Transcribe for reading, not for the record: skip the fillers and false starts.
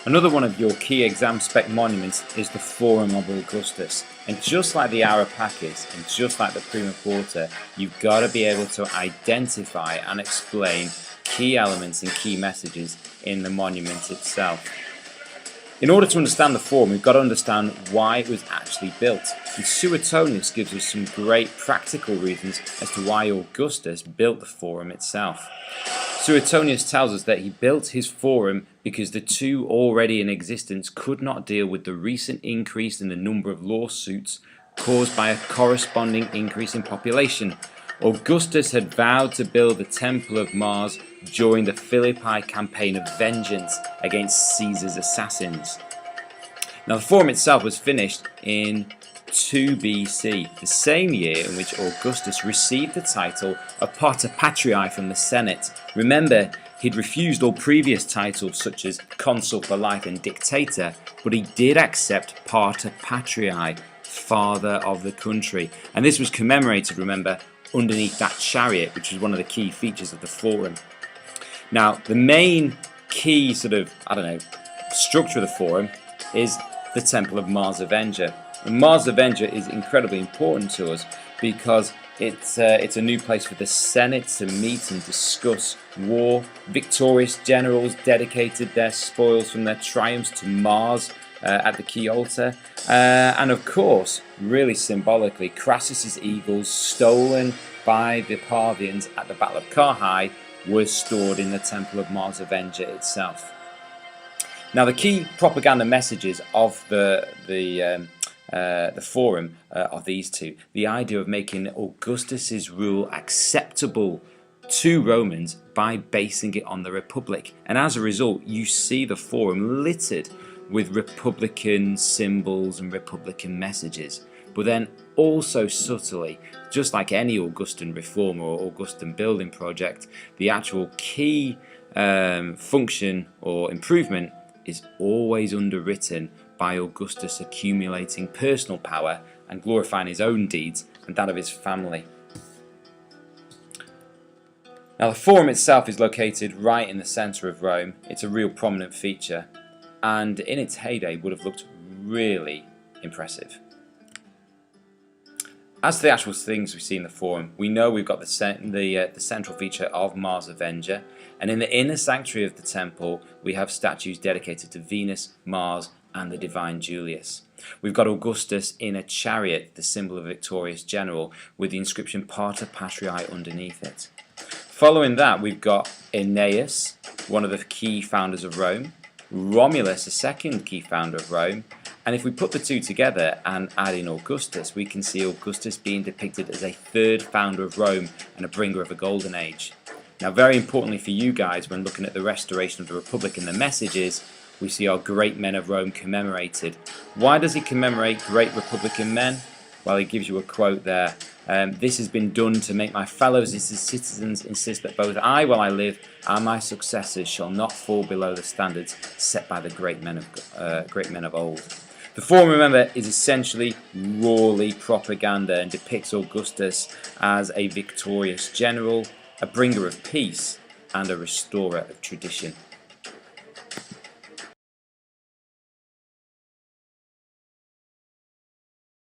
Another one of your key exam spec monuments is the Forum of Augustus, and just like the Areopagus and just like the Prima Porta, you've got to be able to identify and explain key elements and key messages in the monument itself. In order to understand the Forum, we've got to understand why it was actually built, and Suetonius gives us some great practical reasons as to why Augustus built the Forum itself. Suetonius tells us that he built his forum because the two already in existence could not deal with the recent increase in the number of lawsuits caused by a corresponding increase in population. Augustus had vowed to build the Temple of Mars during the Philippi campaign of vengeance against Caesar's assassins. Now the forum itself was finished in 2 BC, the same year in which Augustus received the title of Pater Patriae from the Senate. Remember, he'd refused all previous titles such as Consul for Life and Dictator, but he did accept Pater Patriae, Father of the Country, and this was commemorated, remember, underneath that chariot, which was one of the key features of the forum. Now, the main key structure of the forum is the Temple of Mars Avenger. And Mars Avenger is incredibly important to us because it's a new place for the Senate to meet and discuss war. Victorious generals dedicated their spoils from their triumphs to Mars at the key altar. And of course, really symbolically, Crassus's eagles stolen by the Parthians at the Battle of Carrhae were stored in the Temple of Mars Avenger itself. Now, the key propaganda messages of the forum are these two. The idea of making Augustus's rule acceptable to Romans by basing it on the Republic. And as a result, you see the forum littered with Republican symbols and Republican messages. But then also subtly, just like any Augustan reform or Augustan building project, the actual key function or improvement is always underwritten by Augustus accumulating personal power and glorifying his own deeds and that of his family. Now the forum itself is located right in the centre of Rome. It's a real prominent feature and in its heyday would have looked really impressive. As to the actual things we see in the forum, we know we've got the central feature of Mars Avenger, and in the inner sanctuary of the temple we have statues dedicated to Venus, Mars and the divine Julius. We've got Augustus in a chariot, the symbol of a victorious general, with the inscription Pater Patriae underneath it. Following that we've got Aeneas, one of the key founders of Rome, Romulus, a second key founder of Rome, and if we put the two together and add in Augustus, we can see Augustus being depicted as a third founder of Rome and a bringer of a golden age. Now, very importantly for you guys, when looking at the restoration of the Republic and the messages, we see our great men of Rome commemorated. Why does he commemorate great Republican men? Well, he gives you a quote there. This has been done to make my fellow citizens insist that both I, while I live, and my successors shall not fall below the standards set by the great men of old. The forum, remember, is essentially rawly propaganda and depicts Augustus as a victorious general, a bringer of peace, and a restorer of tradition.